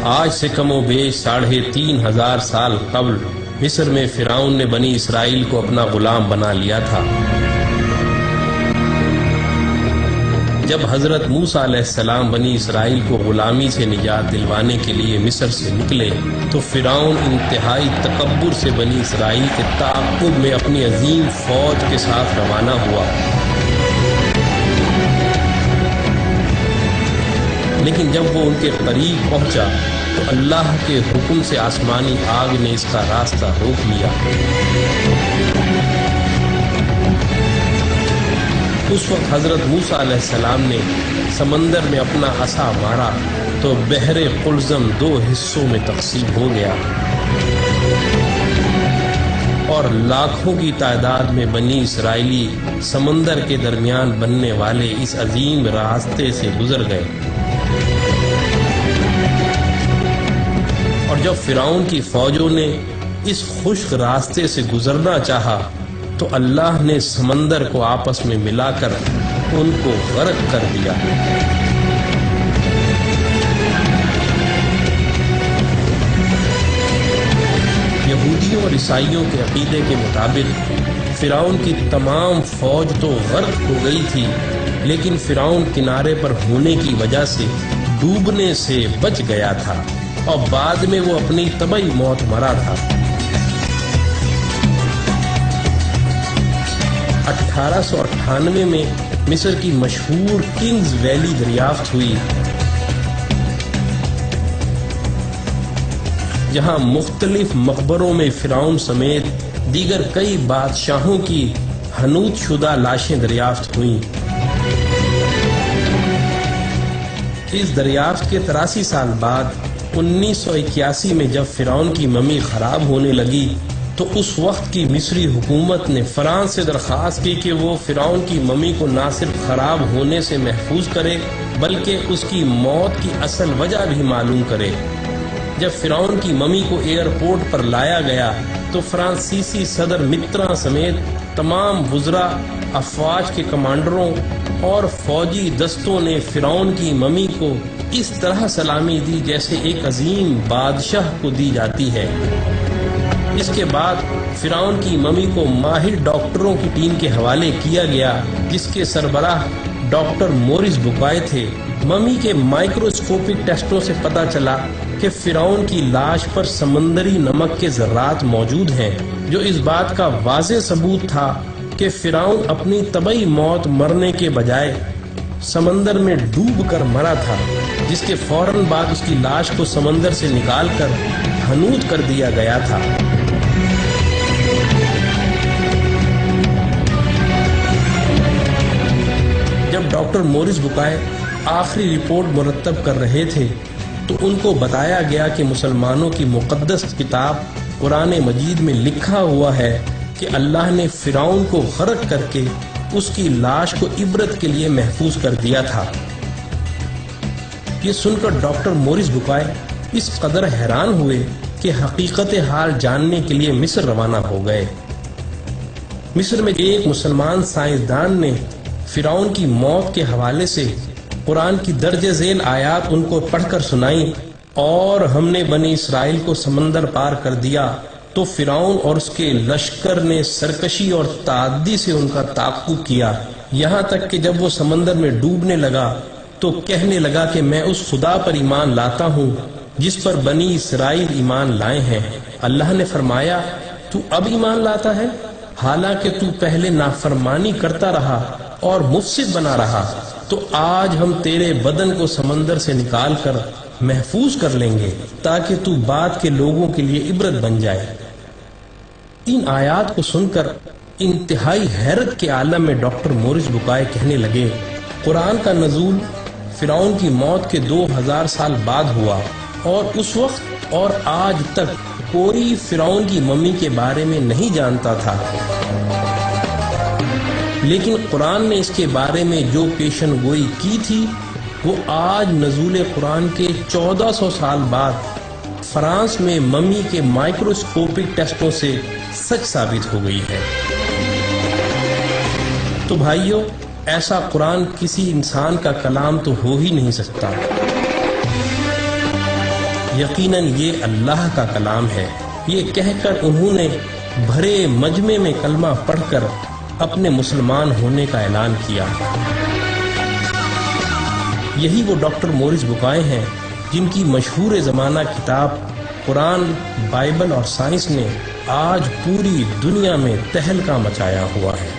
آج سے کم و بیش 3500 سال قبل مصر میں فرعون نے بنی اسرائیل کو اپنا غلام بنا لیا تھا۔ جب حضرت موسیٰ علیہ السلام بنی اسرائیل کو غلامی سے نجات دلوانے کے لیے مصر سے نکلے تو فرعون انتہائی تکبر سے بنی اسرائیل کے تعاقب میں اپنی عظیم فوج کے ساتھ روانہ ہوا، لیکن جب وہ ان کے قریب پہنچا تو اللہ کے حکم سے آسمانی آگ نے اس کا راستہ روک لیا۔ اس وقت حضرت موسیٰ علیہ السلام نے سمندر میں اپنا عصا مارا تو بحر قلزم 2 حصوں میں تقسیم ہو گیا اور لاکھوں کی تعداد میں بنی اسرائیلی سمندر کے درمیان بننے والے اس عظیم راستے سے گزر گئے۔ اور جب فرعون کی فوجوں نے اس خشک راستے سے گزرنا چاہا تو اللہ نے سمندر کو آپس میں ملا کر ان کو غرق کر دیا۔ یہودیوں اور عیسائیوں کے عقیدے کے مطابق فرعون کی تمام فوج تو غرق ہو گئی تھی، لیکن فرعون کنارے پر ہونے کی وجہ سے ڈوبنے سے بچ گیا تھا اور بعد میں وہ اپنی طبعی موت مرا تھا۔ 1898 میں مصر کی مشہور کنگز ویلی دریافت ہوئی، جہاں مختلف مقبروں میں فرعون سمیت دیگر کئی بادشاہوں کی حنوط شدہ لاشیں دریافت ہوئیں۔ اس دریافت کے 83 سال بعد 1981 میں جب فرعون کی ممی خراب ہونے لگی تو اس وقت کی مصری حکومت نے فرانس سے درخواست کی کہ وہ فرعون کی ممی کو نہ صرف خراب ہونے سے محفوظ کرے بلکہ اس کی موت کی اصل وجہ بھی معلوم کرے۔ جب فرعون کی ممی کو ایئرپورٹ پر لایا گیا تو فرانسیسی صدر متراں سمیت تمام وزراء، افواج کے کمانڈروں اور فوجی دستوں نے فرعون کی ممی کو اس طرح سلامی دی جیسے ایک عظیم بادشاہ کو دی جاتی ہے۔ اس کے بعد فرعون کی ممی کو ماہر ڈاکٹروں کی ٹیم کے حوالے کیا گیا جس کے سربراہ ڈاکٹر مورس بوکائے تھے۔ ممی کے مائکروسکوپک ٹیسٹوں سے پتہ چلا کہ فرعون کی لاش پر سمندری نمک کے ذرات موجود ہیں، جو اس بات کا واضح ثبوت تھا کہ فرعون اپنی طبعی موت مرنے کے بجائے سمندر میں ڈوب کر مرا تھا، جس کے فوراً بعد اس کی لاش کو سمندر سے نکال کر حنوط کر دیا گیا تھا۔ جب ڈاکٹر مورس بوکائے آخری رپورٹ مرتب کر رہے تھے تو ان کو بتایا گیا کہ مسلمانوں کی مقدس کتاب قرآن مجید میں لکھا ہوا ہے کہ اللہ نے فرعون کو غرق کر کے اس کی لاش کو عبرت کے لیے محفوظ کر دیا تھا۔ یہ سن کر ڈاکٹر مورس بوکائے اس قدر حیران ہوئے کہ حقیقت حال جاننے کے لیے مصر روانہ ہو گئے۔ مصر میں ایک مسلمان سائنسدان نے فرعون کی موت کے حوالے سے قرآن کی درج ذیل آیات ان کو پڑھ کر سنائیں، اور ہم نے بنی اسرائیل کو سمندر پار کر دیا تو فرعون اور اس کے لشکر نے سرکشی اور تعدی سے ان کا تعاقب کیا، یہاں تک کہ جب وہ سمندر میں ڈوبنے لگا تو کہنے لگا کہ میں اس خدا پر ایمان لاتا ہوں جس پر بنی اسرائیل ایمان لائے ہیں۔ اللہ نے فرمایا تو اب ایمان لاتا ہے حالانکہ تو پہلے نافرمانی کرتا رہا اور مفسد بنا رہا، تو آج ہم تیرے بدن کو سمندر سے نکال کر محفوظ کر لیں گے تاکہ تو بعد کے لوگوں کے لیے عبرت بن جائے۔ ان آیات کو سن کر انتہائی حیرت کے عالم میں ڈاکٹر مورس بوکائے کہنے لگے، قرآن کا نزول فرعون کی موت کے 2000 سال بعد ہوا، اور اس وقت اور آج تک کوئی فرعون کی ممی کے بارے میں نہیں جانتا تھا، لیکن قرآن نے اس کے بارے میں جو پیشن گوئی کی تھی وہ آج نزول قرآن کے 1400 سال بعد فرانس میں ممی کے مائکروسکوپک ٹیسٹوں سے سچ ثابت ہو گئی ہے۔ تو بھائیو، ایسا قرآن کسی انسان کا کلام تو ہو ہی نہیں سکتا۔ یقیناً یہ اللہ کا کلام ہے۔ یہ کہہ کر انہوں نے بھرے مجمع میں کلمہ پڑھ کر اپنے مسلمان ہونے کا اعلان کیا۔ یہی وہ ڈاکٹر مورس بکائے ہیں جن کی مشہور زمانہ کتاب قرآن، بائبل اور سائنس نے آج پوری دنیا میں تہلکہ مچایا ہوا ہے۔